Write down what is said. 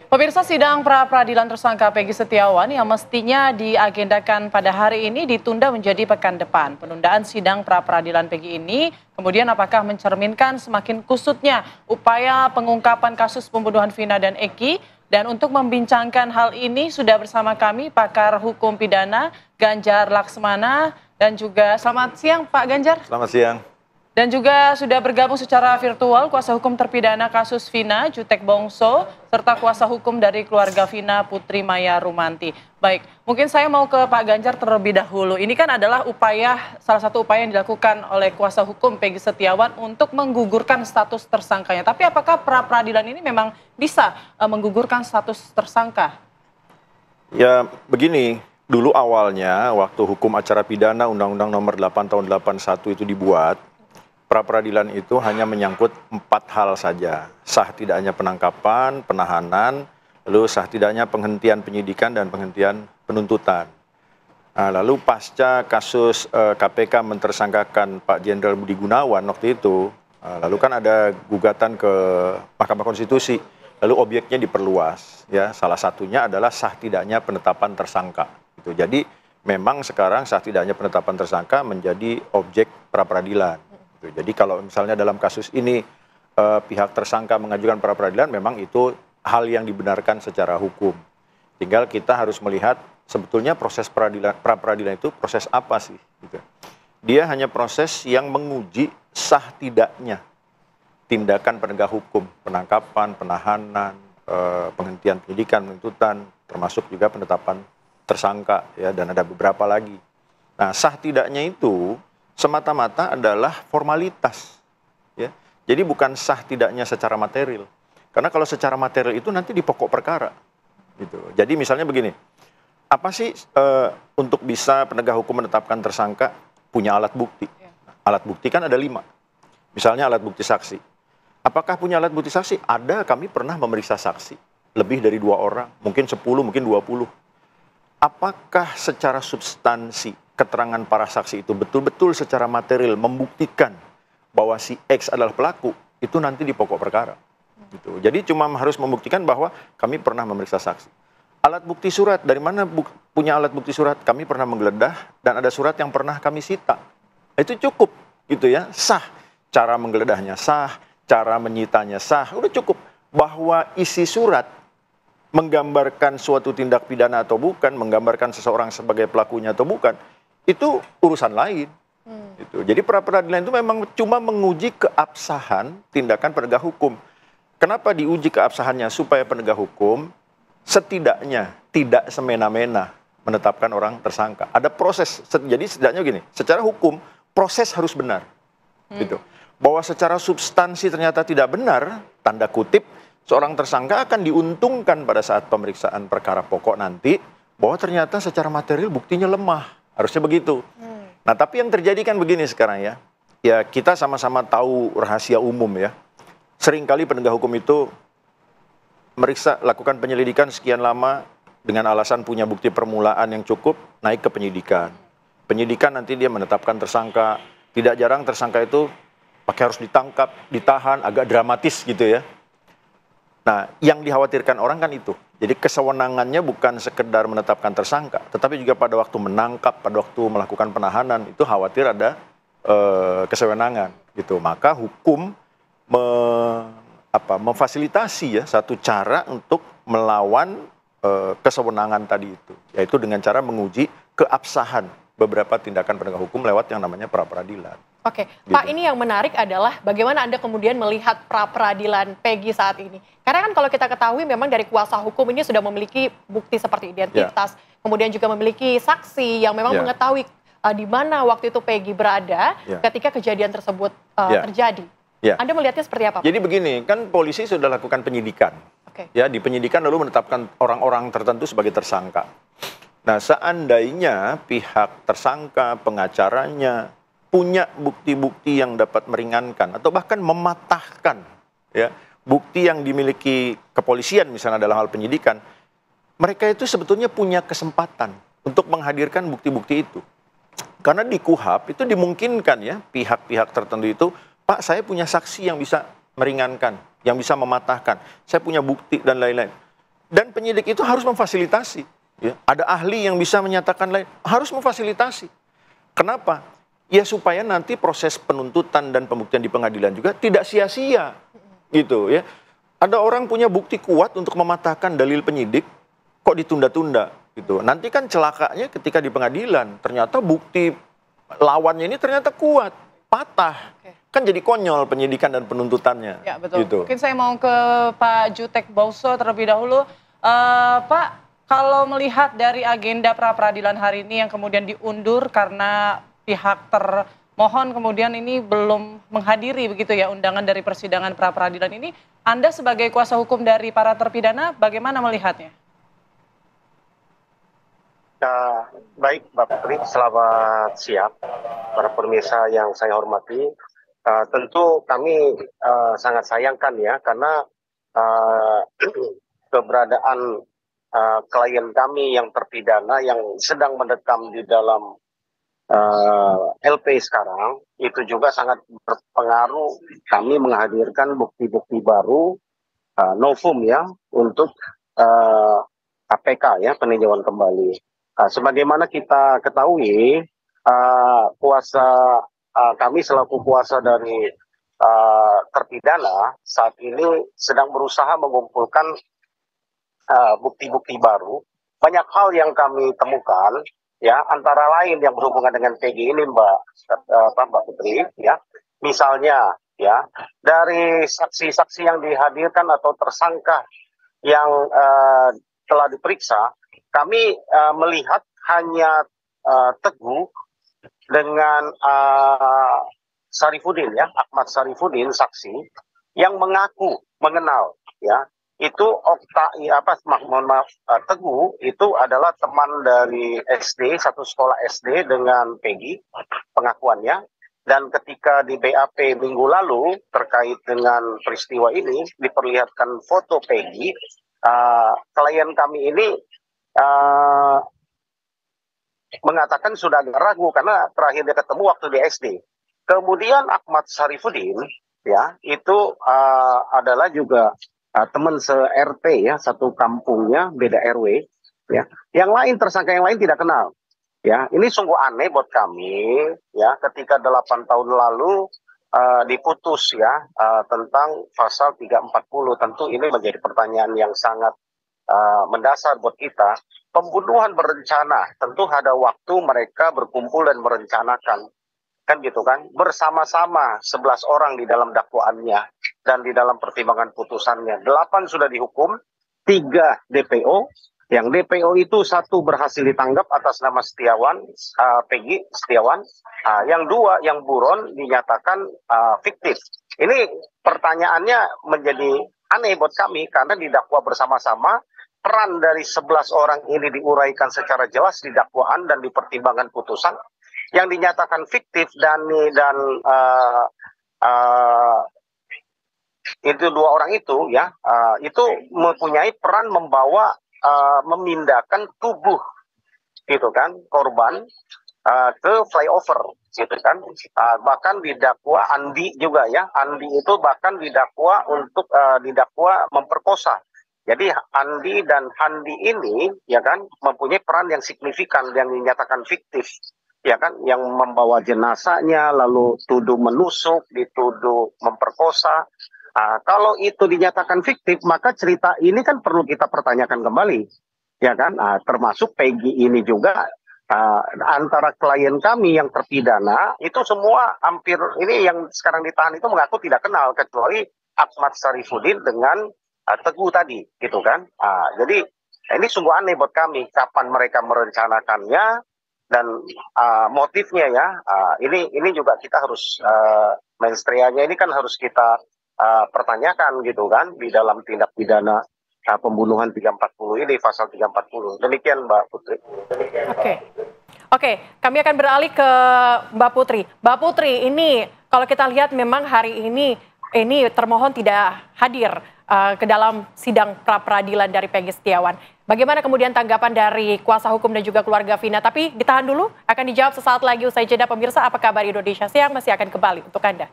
Pemirsa, sidang pra-peradilan tersangka Peggy Setiawan yang mestinya diagendakan pada hari ini ditunda menjadi pekan depan. Penundaan sidang pra-peradilan Peggy ini kemudian apakah mencerminkan semakin kusutnya upaya pengungkapan kasus pembunuhan Vina dan Eki? Dan untuk membincangkan hal ini sudah bersama kami pakar hukum pidana Ganjar Laksmana dan juga selamat siang Pak Ganjar. Selamat siang. Dan juga sudah bergabung secara virtual kuasa hukum terpidana kasus Vina, Jutek Bongso, serta kuasa hukum dari keluarga Vina, Putri Maya Rumanti. Baik, mungkin saya mau ke Pak Ganjar terlebih dahulu. Ini kan adalah salah satu upaya yang dilakukan oleh kuasa hukum Peggy Setiawan untuk menggugurkan status tersangkanya. Tapi apakah pra-peradilan ini memang bisa menggugurkan status tersangka? Ya begini, dulu awalnya waktu hukum acara pidana Undang-Undang Nomor 8 Tahun 81 itu dibuat, pra-peradilan itu hanya menyangkut 4 hal saja. Sah tidaknya penangkapan, penahanan, lalu sah tidaknya penghentian penyidikan dan penghentian penuntutan. Nah, lalu pasca kasus KPK mentersangkakan Pak Jenderal Budi Gunawan waktu itu, lalu kan ada gugatan ke Mahkamah Konstitusi, lalu objeknya diperluas. Ya, salah satunya adalah sah tidaknya penetapan tersangka. Gitu. Jadi memang sekarang sah tidaknya penetapan tersangka menjadi objek pra-peradilan. Jadi kalau misalnya dalam kasus ini pihak tersangka mengajukan pra-peradilan, memang itu hal yang dibenarkan secara hukum. Tinggal kita harus melihat sebetulnya proses pra-peradilan itu proses apa sih? Gitu. Dia hanya proses yang menguji sah tidaknya tindakan penegak hukum, penangkapan, penahanan, penghentian penyidikan, penuntutan, termasuk juga penetapan tersangka, ya, dan ada beberapa lagi. Nah, sah tidaknya itu semata-mata adalah formalitas, ya. Jadi bukan sah tidaknya secara material. Karena kalau secara material itu nanti di pokok perkara, gitu. Jadi misalnya begini, apa sih untuk bisa penegak hukum menetapkan tersangka punya alat bukti? Alat bukti kan ada 5. Misalnya alat bukti saksi. Apakah punya alat bukti saksi? Ada, kami pernah memeriksa saksi lebih dari 2 orang, mungkin 10, mungkin 20. Apakah secara substansi keterangan para saksi itu betul-betul secara material membuktikan bahwa si X adalah pelaku, itu nanti di pokok perkara. Gitu. Jadi cuma harus membuktikan bahwa kami pernah memeriksa saksi. Alat bukti surat, dari mana punya alat bukti surat? Kami pernah menggeledah dan ada surat yang pernah kami sita. Itu cukup, gitu ya, sah. Cara menggeledahnya sah, cara menyitanya sah, udah cukup. Bahwa isi surat menggambarkan suatu tindak pidana atau bukan, menggambarkan seseorang sebagai pelakunya atau bukan, itu urusan lain. Gitu. Jadi pra-peradilan itu memang cuma menguji keabsahan tindakan penegak hukum. Kenapa diuji keabsahannya? Supaya penegak hukum setidaknya tidak semena-mena menetapkan orang tersangka. Ada proses. Jadi setidaknya gini, secara hukum proses harus benar. Gitu. Bahwa secara substansi ternyata tidak benar, tanda kutip, seorang tersangka akan diuntungkan pada saat pemeriksaan perkara pokok nanti, bahwa ternyata secara material buktinya lemah. Harusnya begitu. Nah, tapi yang terjadi kan begini sekarang ya. Ya, kita sama-sama tahu rahasia umum ya. Seringkali penegak hukum itu lakukan penyelidikan sekian lama dengan alasan punya bukti permulaan yang cukup, naik ke penyidikan. Penyidikan nanti dia menetapkan tersangka. Tidak jarang tersangka itu pakai harus ditangkap, ditahan, agak dramatis gitu ya. Nah, yang dikhawatirkan orang kan itu. Jadi kesewenangannya bukan sekedar menetapkan tersangka, tetapi juga pada waktu menangkap, pada waktu melakukan penahanan, itu khawatir ada kesewenangan. Gitu. Maka hukum memfasilitasi ya satu cara untuk melawan kesewenangan tadi itu, yaitu dengan cara menguji keabsahan beberapa tindakan penegak hukum lewat yang namanya pra-peradilan. Oke, Gitu. Pak, ini yang menarik adalah bagaimana Anda kemudian melihat pra-peradilan Peggy saat ini. Karena kan kalau kita ketahui memang dari kuasa hukum ini sudah memiliki bukti seperti identitas, kemudian juga memiliki saksi yang memang mengetahui di mana waktu itu Peggy berada ketika kejadian tersebut terjadi. Anda melihatnya seperti apa, Pak? Jadi begini, kan polisi sudah lakukan penyidikan. Ya, di penyidikan lalu menetapkan orang-orang tertentu sebagai tersangka. Nah, seandainya pihak tersangka, pengacaranya punya bukti-bukti yang dapat meringankan atau bahkan mematahkan ya bukti yang dimiliki kepolisian misalnya dalam hal penyidikan, mereka itu sebetulnya punya kesempatan untuk menghadirkan bukti-bukti itu. Karena di KUHP itu dimungkinkan ya pihak-pihak tertentu itu, Pak, saya punya saksi yang bisa meringankan, yang bisa mematahkan, saya punya bukti dan lain-lain. Dan penyidik itu harus memfasilitasi. Ya. Ada ahli yang bisa menyatakan lain, harus memfasilitasi. Kenapa? Ya supaya nanti proses penuntutan dan pembuktian di pengadilan juga tidak sia-sia, gitu ya. Ada orang punya bukti kuat untuk mematahkan dalil penyidik, kok ditunda-tunda, gitu. Nanti kan celakanya ketika di pengadilan, ternyata bukti lawannya ini ternyata kuat, patah. Kan jadi konyol penyidikan dan penuntutannya. Ya betul. Gitu. Mungkin saya mau ke Pak Jutek Bauso terlebih dahulu. Pak, kalau melihat dari agenda pra-peradilan hari ini yang kemudian diundur karena pihak termohon kemudian ini belum menghadiri begitu ya undangan dari persidangan pra-peradilan ini, Anda sebagai kuasa hukum dari para terpidana bagaimana melihatnya? Baik, Mbak Putri, selamat siang para pemirsa yang saya hormati. Tentu kami sangat sayangkan ya karena keberadaan klien kami yang terpidana yang sedang mendekam di dalam LP sekarang itu juga sangat berpengaruh kami menghadirkan bukti-bukti baru novum ya untuk KPK ya peninjauan kembali. Sebagaimana kita ketahui kami selaku kuasa dari terpidana saat ini sedang berusaha mengumpulkan bukti-bukti baru. Banyak hal yang kami temukan, ya antara lain yang berhubungan dengan PG ini, Mbak Putri, ya. Misalnya, ya dari saksi-saksi yang dihadirkan atau tersangka yang telah diperiksa, kami melihat hanya Teguh dengan Sarifudin, ya Ahmad Sarifudin saksi yang mengaku mengenal, ya. Itu Teguh itu adalah teman dari SD, satu sekolah SD dengan Peggy pengakuannya, dan ketika di BAP minggu lalu terkait dengan peristiwa ini diperlihatkan foto Peggy, klien kami ini mengatakan sudah agak ragu karena terakhir dia ketemu waktu di SD. Kemudian Ahmad Sarifudin ya itu adalah juga teman se-RT ya, satu kampungnya beda RW ya. Yang lain tersangka yang lain tidak kenal. Ya, ini sungguh aneh buat kami ya ketika 8 tahun lalu diputus ya tentang pasal 340. Tentu ini menjadi pertanyaan yang sangat mendasar buat kita. Pembunuhan berencana, tentu ada waktu mereka berkumpul dan merencanakan. Kan gitu kan, bersama-sama 11 orang di dalam dakwaannya dan di dalam pertimbangan putusannya. 8 sudah dihukum, 3 DPO. Yang DPO itu 1 berhasil ditanggap atas nama Setiawan, Peggy Setiawan. Yang 2, yang buron dinyatakan fiktif. Ini pertanyaannya menjadi aneh buat kami karena didakwa bersama-sama. Peran dari 11 orang ini diuraikan secara jelas di dakwaan dan di pertimbangan putusan. Yang dinyatakan fiktif dan itu 2 orang itu ya itu mempunyai peran membawa memindahkan tubuh gitu kan korban ke flyover gitu kan, bahkan didakwa Andi juga ya, Andi itu bahkan didakwa untuk didakwa memperkosa. Jadi Andi dan Handi ini ya kan mempunyai peran yang signifikan yang dinyatakan fiktif. Ya kan, yang membawa jenazahnya, lalu tuduh menusuk, dituduh memperkosa. Kalau itu dinyatakan fiktif, maka cerita ini kan perlu kita pertanyakan kembali, ya kan? Termasuk Peggy ini juga antara klien kami yang terpidana itu semua hampir ini yang sekarang ditahan itu mengaku tidak kenal kecuali Ahmad Sarifudin dengan Teguh tadi, gitu kan? Jadi ini sungguh aneh buat kami, kapan mereka merencanakannya. Dan motifnya ya, ini juga kita harus menstrianya ini kan harus kita pertanyakan gitu kan di dalam tindak pidana pembunuhan 340 ini pasal 340. Demikian Mbak Putri. Oke, kami akan beralih ke Mbak Putri. Mbak Putri, ini kalau kita lihat memang hari ini termohon tidak hadir ke dalam sidang pra-peradilan dari Peggy Setiawan. Bagaimana kemudian tanggapan dari kuasa hukum dan juga keluarga Vina? Tapi ditahan dulu, akan dijawab sesaat lagi usai jeda. Pemirsa, apa kabar Indonesia Siang masih akan kembali untuk Anda.